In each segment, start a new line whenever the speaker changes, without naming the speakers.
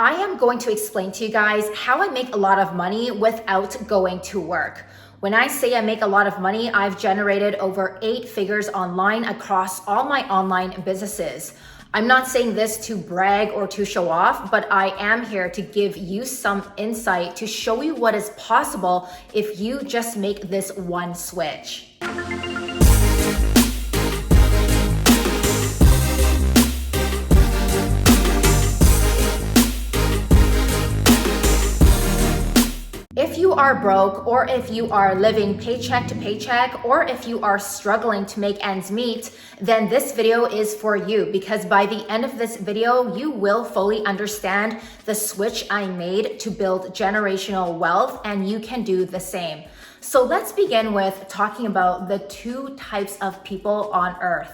I am going to explain to you guys how I make a lot of money without going to work. When I say I make a lot of money, I've generated over 8 figures online across all my online businesses. I'm not saying this to brag or to show off, but I am here to give you some insight to show you what is possible if you just make this one switch. If you are broke, or if you are living paycheck to paycheck, or if you are struggling to make ends meet, then this video is for you, because by the end of this video, you will fully understand the switch I made to build generational wealth, and you can do the same. So let's begin with talking about the 2 types of people on earth.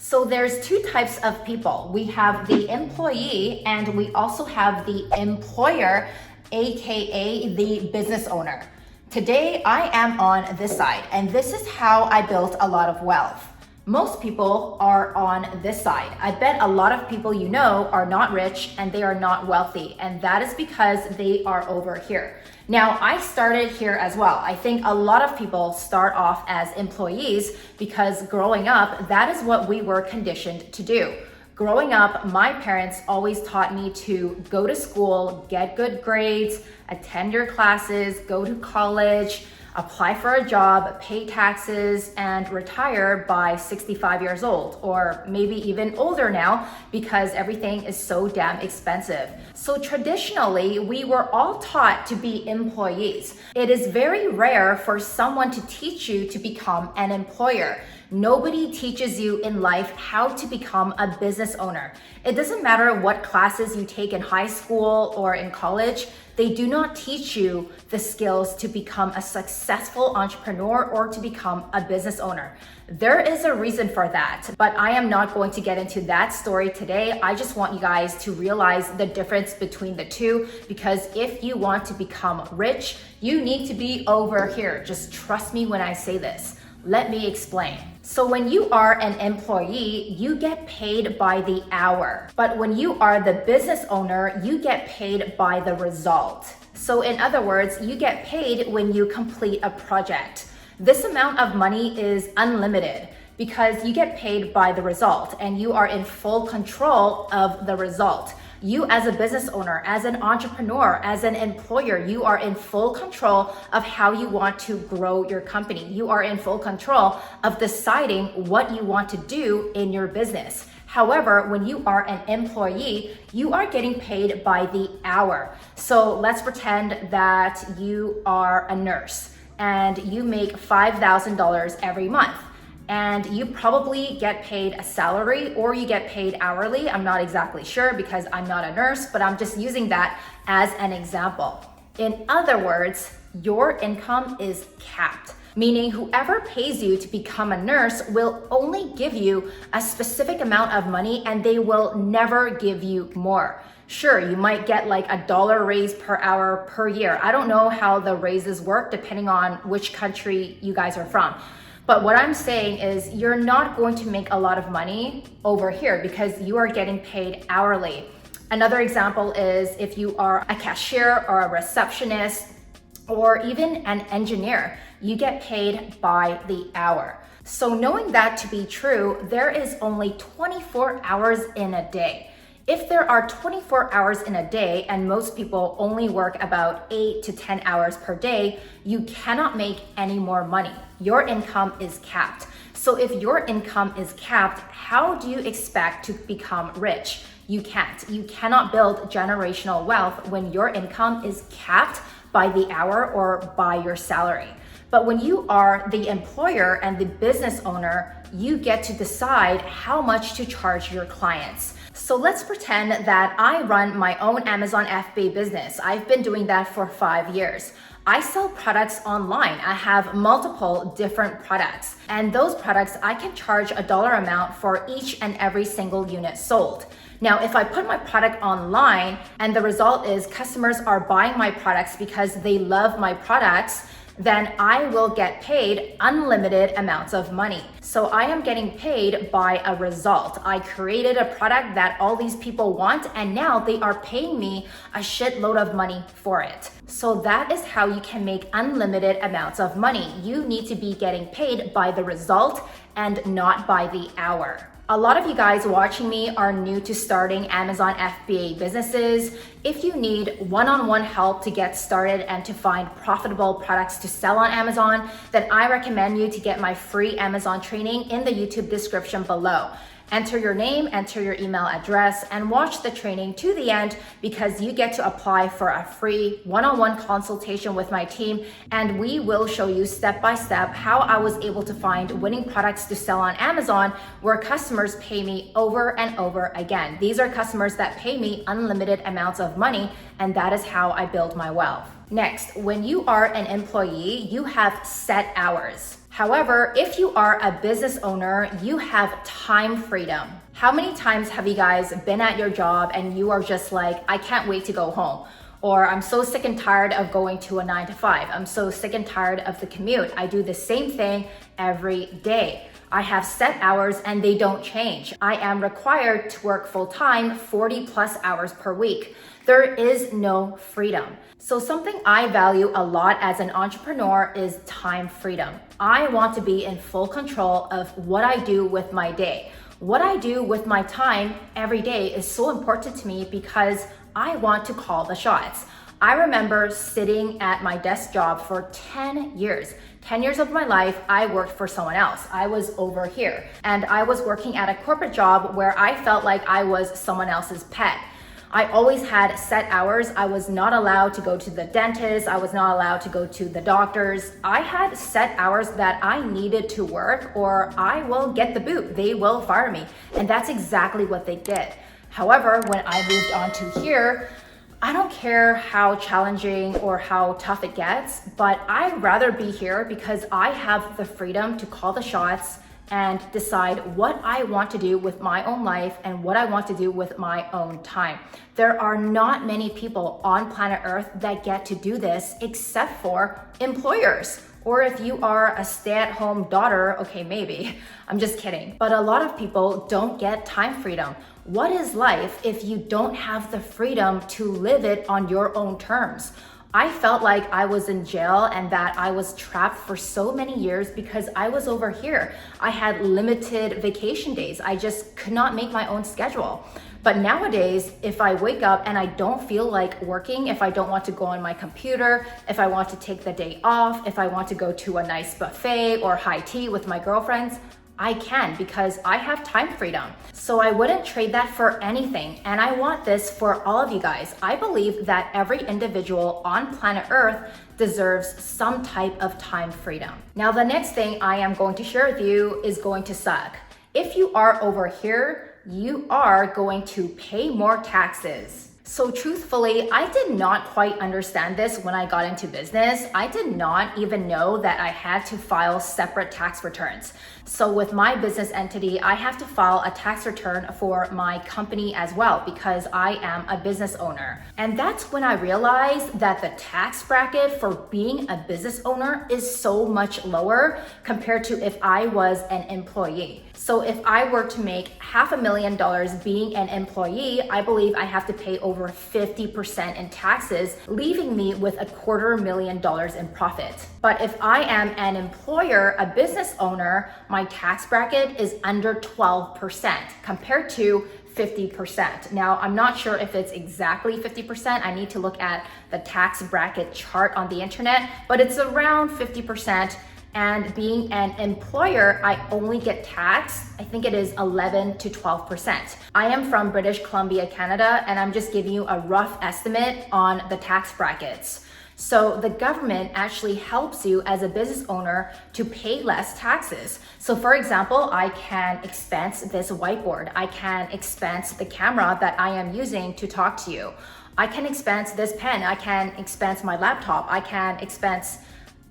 So there's 2 types of people. We have the employee and we also have the employer, aka the business owner. Today I am on this side, and this is how I built a lot of wealth. Most people are on this side. I bet a lot of people you know are not rich and they are not wealthy, and that is because they are over here. Now, I started here as well. I think a lot of people start off as employees because growing up, that is what we were conditioned to do. Growing up, my parents always taught me to go to school, get good grades, attend your classes, go to college, apply for a job, pay taxes, and retire by 65 years old, or maybe even older now because everything is so damn expensive. So traditionally, we were all taught to be employees. It is very rare for someone to teach you to become an employer. Nobody teaches you in life how to become a business owner. It doesn't matter what classes you take in high school or in college, they do not teach you the skills to become a successful entrepreneur or to become a business owner. There is a reason for that, but I am not going to get into that story today. I just want you guys to realize the difference between the 2, because if you want to become rich, you need to be over here. Just trust me when I say this. Let me explain. So when you are an employee, you get paid by the hour. But when you are the business owner, you get paid by the result. So in other words, you get paid when you complete a project. This amount of money is unlimited because you get paid by the result and you are in full control of the result. You as a business owner, as an entrepreneur, as an employer, you are in full control of how you want to grow your company. You are in full control of deciding what you want to do in your business. However, when you are an employee, you are getting paid by the hour. So let's pretend that you are a nurse and you make $5,000 every month. And you probably get paid a salary or you get paid hourly. I'm not exactly sure because I'm not a nurse, but I'm just using that as an example. In other words, your income is capped, meaning whoever pays you to become a nurse will only give you a specific amount of money and they will never give you more. Sure, you might get like $1 raise per hour per year. I don't know how the raises work depending on which country you guys are from. But what I'm saying is you're not going to make a lot of money over here because you are getting paid hourly. Another example is if you are a cashier or a receptionist or even an engineer, you get paid by the hour. So knowing that to be true, there is only 24 hours in a day. If there are 24 hours in a day and most people only work about 8 to 10 hours per day, you cannot make any more money. Your income is capped. So if your income is capped, how do you expect to become rich? You can't. You cannot build generational wealth when your income is capped by the hour or by your salary. But when you are the employer and the business owner, you get to decide how much to charge your clients. So let's pretend that I run my own Amazon FBA business. I've been doing that for 5 years. I sell products online. I have multiple different products, and those products I can charge a dollar amount for each and every single unit sold. Now, if I put my product online and the result is customers are buying my products because they love my products, then I will get paid unlimited amounts of money. So I am getting paid by a result. I created a product that all these people want, and now they are paying me a shitload of money for it. So that is how you can make unlimited amounts of money. You need to be getting paid by the result and not by the hour. A lot of you guys watching me are new to starting Amazon FBA businesses. If you need one-on-one help to get started and to find profitable products to sell on Amazon, then I recommend you to get my free Amazon training in the YouTube description below. Enter your name, enter your email address, and watch the training to the end because you get to apply for a free one-on-one consultation with my team, and we will show you step by step how I was able to find winning products to sell on Amazon where customers pay me over and over again. These are customers that pay me unlimited amounts of money, and that is how I build my wealth. Next, when you are an employee, you have set hours. However, if you are a business owner, you have time freedom. How many times have you guys been at your job and you are just like, I can't wait to go home? Or I'm so sick and tired of going to a 9 to 5. I'm so sick and tired of the commute. I do the same thing every day. I have set hours and they don't change. I am required to work full time, 40 plus hours per week. There is no freedom. So something I value a lot as an entrepreneur is time freedom. I want to be in full control of what I do with my day. What I do with my time every day is so important to me because I want to call the shots. I remember sitting at my desk job for 10 years. 10 years of my life, I worked for someone else. I was over here and I was working at a corporate job where I felt like I was someone else's pet. I always had set hours. I was not allowed to go to the dentist. I was not allowed to go to the doctors. I had set hours that I needed to work or I will get the boot. They will fire me. And that's exactly what they did. However, when I moved on to here, I don't care how challenging or how tough it gets, but I'd rather be here because I have the freedom to call the shots and decide what I want to do with my own life and what I want to do with my own time. There are not many people on planet Earth that get to do this except for employers. Or if you are a stay-at-home daughter, okay, maybe. I'm just kidding. But a lot of people don't get time freedom. What is life if you don't have the freedom to live it on your own terms? I felt like I was in jail and that I was trapped for so many years because I was over here. I had limited vacation days. I just could not make my own schedule. But nowadays, if I wake up and I don't feel like working, if I don't want to go on my computer, if I want to take the day off, if I want to go to a nice buffet or high tea with my girlfriends, I can because I have time freedom. So I wouldn't trade that for anything. And I want this for all of you guys. I believe that every individual on planet Earth deserves some type of time freedom. Now, the next thing I am going to share with you is going to suck. If you are over here, you are going to pay more taxes. So truthfully, I did not quite understand this when I got into business. I did not even know that I had to file separate tax returns. So with my business entity, I have to file a tax return for my company as well because I am a business owner. And that's when I realized that the tax bracket for being a business owner is so much lower compared to if I was an employee. So if I were to make $500,000 being an employee, I believe I have to pay over 50% in taxes, leaving me with $250,000 in profit. But if I am an employer, a business owner, my tax bracket is under 12% compared to 50%. Now, I'm not sure if it's exactly 50%. I need to look at the tax bracket chart on the internet, but it's around 50%. And being an employer, I only get taxed, I think it is 11 to 12%. I am from British Columbia, Canada, and I'm just giving you a rough estimate on the tax brackets. So the government actually helps you as a business owner to pay less taxes. So for example, I can expense this whiteboard. I can expense the camera that I am using to talk to you. I can expense this pen. I can expense my laptop. I can expense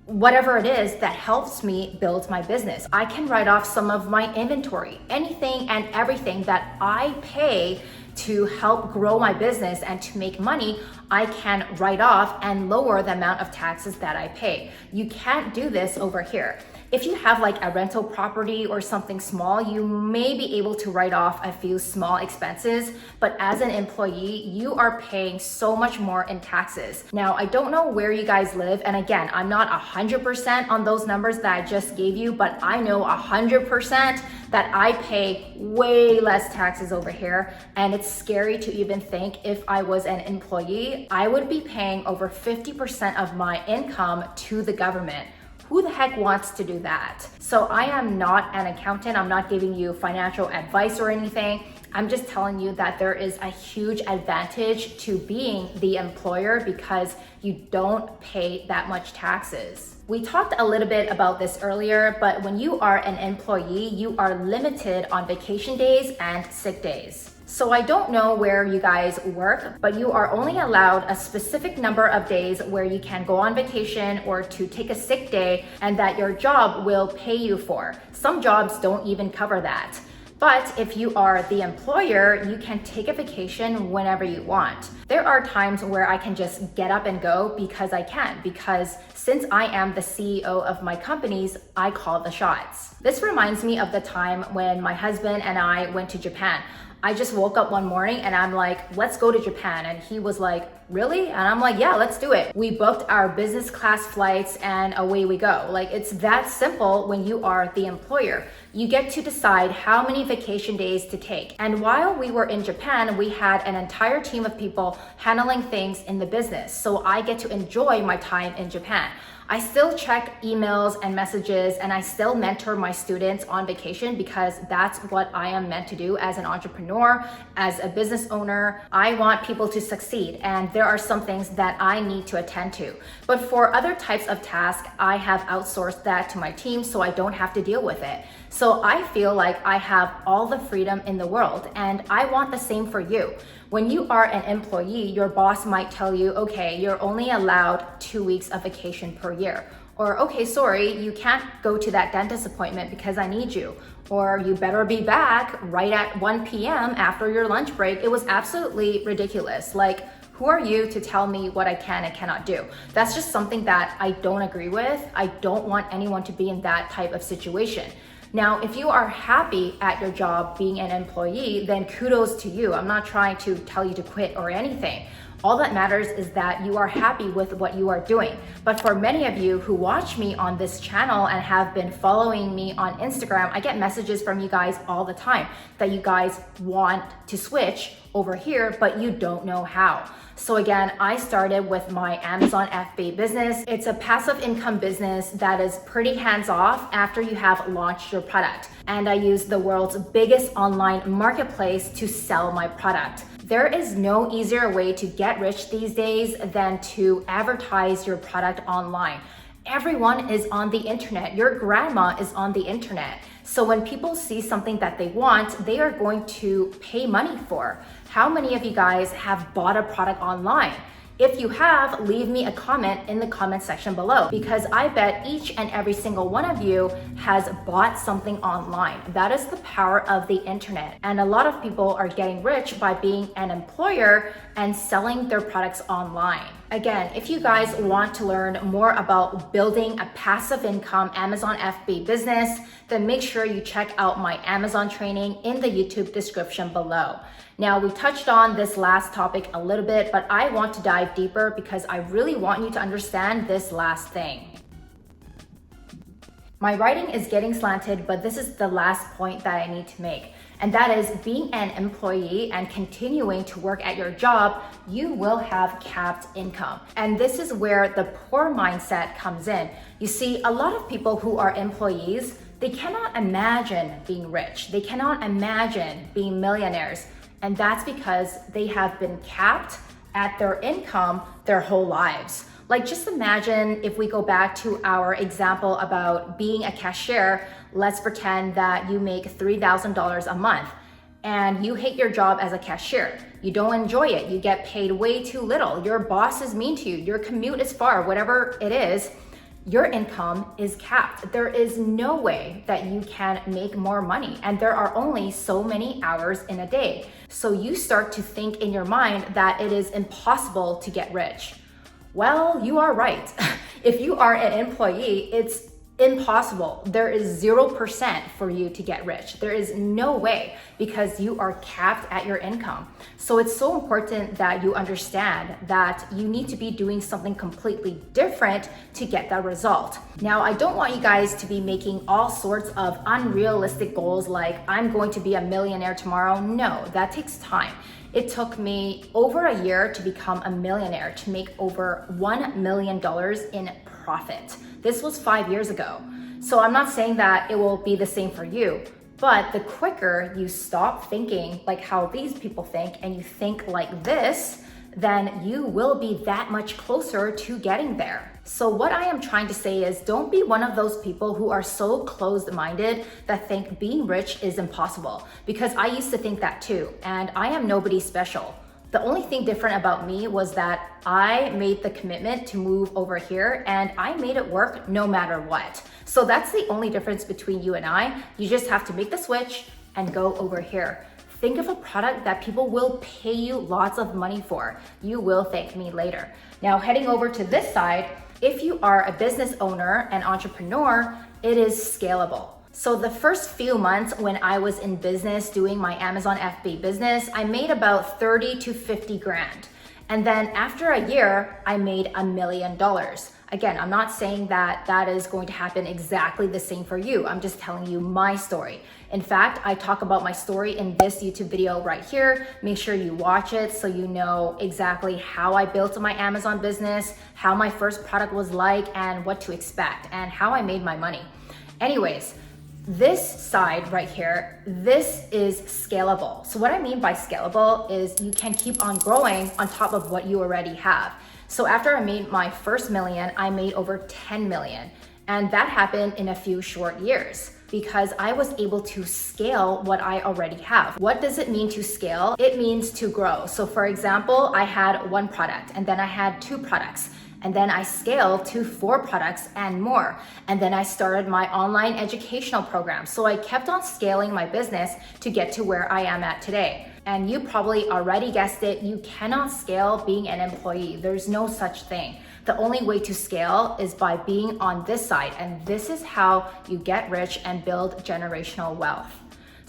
whatever it is that helps me build my business. I can write off some of my inventory, anything and everything that I pay to help grow my business and to make money, I can write off and lower the amount of taxes that I pay. You can't do this over here. If you have like a rental property or something small, you may be able to write off a few small expenses, but as an employee, you are paying so much more in taxes. Now, I don't know where you guys live, and again, I'm not 100% on those numbers that I just gave you, but I know 100% that I pay way less taxes over here, and it's scary to even think if I was an employee, I would be paying over 50% of my income to the government. Who the heck wants to do that? So I am not an accountant. I'm not giving you financial advice or anything. I'm just telling you that there is a huge advantage to being the employer because you don't pay that much taxes. We talked a little bit about this earlier, but when you are an employee, you are limited on vacation days and sick days. So I don't know where you guys work, but you are only allowed a specific number of days where you can go on vacation or to take a sick day and that your job will pay you for. Some jobs don't even cover that. But if you are the employer, you can take a vacation whenever you want. There are times where I can just get up and go because I can, because since I am the CEO of my companies, I call the shots. This reminds me of the time when my husband and I went to Japan. I just woke up one morning and I'm like, let's go to Japan. And he was like, really? And I'm like, yeah, let's do it. We booked our business class flights and away we go. Like, it's that simple when you are the employer. You get to decide how many vacation days to take. And while we were in Japan, we had an entire team of people handling things in the business. So I get to enjoy my time in Japan. I still check emails and messages, and I still mentor my students on vacation because that's what I am meant to do as an entrepreneur, as a business owner. I want people to succeed, and there are some things that I need to attend to. But for other types of tasks, I have outsourced that to my team so I don't have to deal with it. So I feel like I have all the freedom in the world, and I want the same for you. When you are an employee, your boss might tell you, okay, you're only allowed 2 weeks of vacation per year. Or, okay, sorry, you can't go to that dentist appointment because I need you. Or you better be back right at 1 p.m. after your lunch break. It was absolutely ridiculous. Like, who are you to tell me what I can and cannot do? That's just something that I don't agree with. I don't want anyone to be in that type of situation. Now, if you are happy at your job being an employee, then kudos to you. I'm not trying to tell you to quit or anything. All that matters is that you are happy with what you are doing. But for many of you who watch me on this channel and have been following me on Instagram, I get messages from you guys all the time that you guys want to switch over here, but you don't know how. So again, I started with my Amazon FBA business. It's a passive income business that is pretty hands-off after you have launched your product. And I use the world's biggest online marketplace to sell my product. There is no easier way to get rich these days than to advertise your product online. Everyone is on the internet. Your grandma is on the internet. So when people see something that they want, they are going to pay money for. How many of you guys have bought a product online? If you have, leave me a comment in the comment section below, because I bet each and every single one of you has bought something online. That is the power of the internet. And a lot of people are getting rich by being an employer and selling their products online. Again, if you guys want to learn more about building a passive income Amazon FBA business, then make sure you check out my Amazon training in the YouTube description below. Now, we touched on this last topic a little bit, but I want to dive deeper because I really want you to understand this last thing. My writing is getting slanted, but this is the last point that I need to make. And that is, being an employee and continuing to work at your job, you will have capped income. And this is where the poor mindset comes in. You see, a lot of people who are employees, they cannot imagine being rich. They cannot imagine being millionaires. And that's because they have been capped at their income their whole lives. Like, just imagine if we go back to our example about being a cashier. Let's pretend that you make $3,000 a month and you hate your job as a cashier. You don't enjoy it. You get paid way too little. Your boss is mean to you. Your commute is far, whatever it is. your income is capped. There is no way that you can make more money, and there are only so many hours in a day. So you start to think in your mind that it is impossible to get rich. Well, you are right. If you are an employee, it's impossible. There is 0% for you to get rich. There is no way, because you are capped at your income. So it's so important that you understand that you need to be doing something completely different to get that result. Now, I don't want you guys to be making all sorts of unrealistic goals like I'm going to be a millionaire tomorrow. No, that takes time. It took me over a year to become a millionaire, to make over $1 million in profit. This was 5 years ago. So I'm not saying that it will be the same for you, but the quicker you stop thinking like how these people think and you think like this, then you will be that much closer to getting there. So what I am trying to say is, don't be one of those people who are so closed-minded that think being rich is impossible, because I used to think that too, and I am nobody special. The only thing different about me was that I made the commitment to move over here and I made it work no matter what. So that's the only difference between you and I. You just have to make the switch and go over here. Think of a product that people will pay you lots of money for. You will thank me later. Now, heading over to this side, if you are a business owner and entrepreneur, it is scalable. So the first few months when I was in business doing my Amazon FBA business, I made about 30 to 50 grand. And then after a year, I made $1 million. Again, I'm not saying that that is going to happen exactly the same for you. I'm just telling you my story. In fact, I talk about my story in this YouTube video right here. Make sure you watch it so you know exactly how I built my Amazon business, how my first product was like, and what to expect, and how I made my money. Anyways, this side right here, this is scalable. So what I mean by scalable is you can keep on growing on top of what you already have. So after I made my first million, I made over 10 million. And that happened in a few short years because I was able to scale what I already have. What does it mean to scale? It means to grow. So for example, I had one product and then I had 2 products. And then I scaled to 4 products and more. And then I started my online educational program. So I kept on scaling my business to get to where I am at today. And you probably already guessed it, you cannot scale being an employee. There's no such thing. The only way to scale is by being on this side. And this is how you get rich and build generational wealth.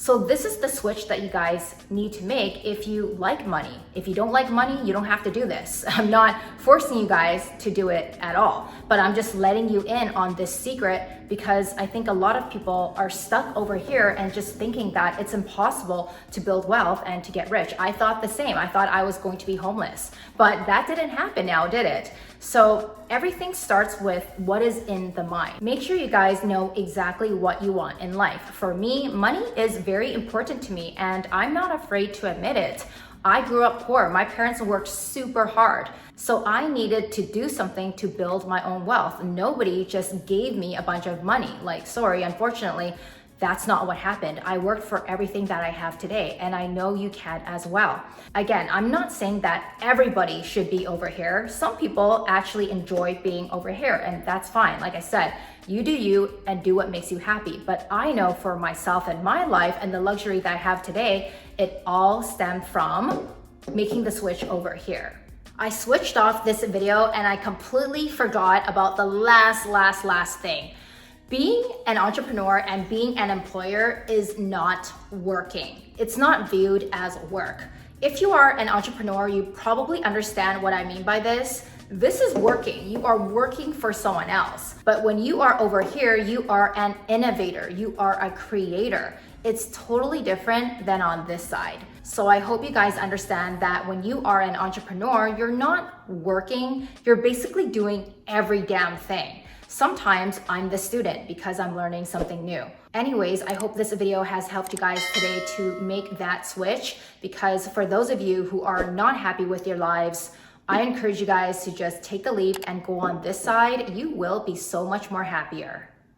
So this is the switch that you guys need to make if you like money. If you don't like money, you don't have to do this. I'm not forcing you guys to do it at all, but I'm just letting you in on this secret because I think a lot of people are stuck over here and just thinking that it's impossible to build wealth and to get rich. I thought the same. I thought I was going to be homeless, but that didn't happen now, did it? So everything starts with what is in the mind. Make sure you guys know exactly what you want in life. For me, money is very important to me and I'm not afraid to admit it. I grew up poor. My parents worked super hard. So I needed to do something to build my own wealth. Nobody just gave me a bunch of money. Sorry, unfortunately, that's not what happened. I worked for everything that I have today, and I know you can as well. Again, I'm not saying that everybody should be over here. Some people actually enjoy being over here, and that's fine. Like I said, you do you and do what makes you happy. But I know for myself and my life and the luxury that I have today, it all stemmed from making the switch over here. I switched off this video and I completely forgot about the last thing. Being an entrepreneur and being an employer is not working. It's not viewed as work. If you are an entrepreneur, you probably understand what I mean by this. This is working. You are working for someone else. But when you are over here, you are an innovator. You are a creator. It's totally different than on this side. So I hope you guys understand that when you are an entrepreneur, you're not working. You're basically doing every damn thing. Sometimes I'm the student because I'm learning something new. Anyways, I hope this video has helped you guys today to make that switch, because for those of you who are not happy with your lives, I encourage you guys to just take the leap and go on this side. You will be so much more happier.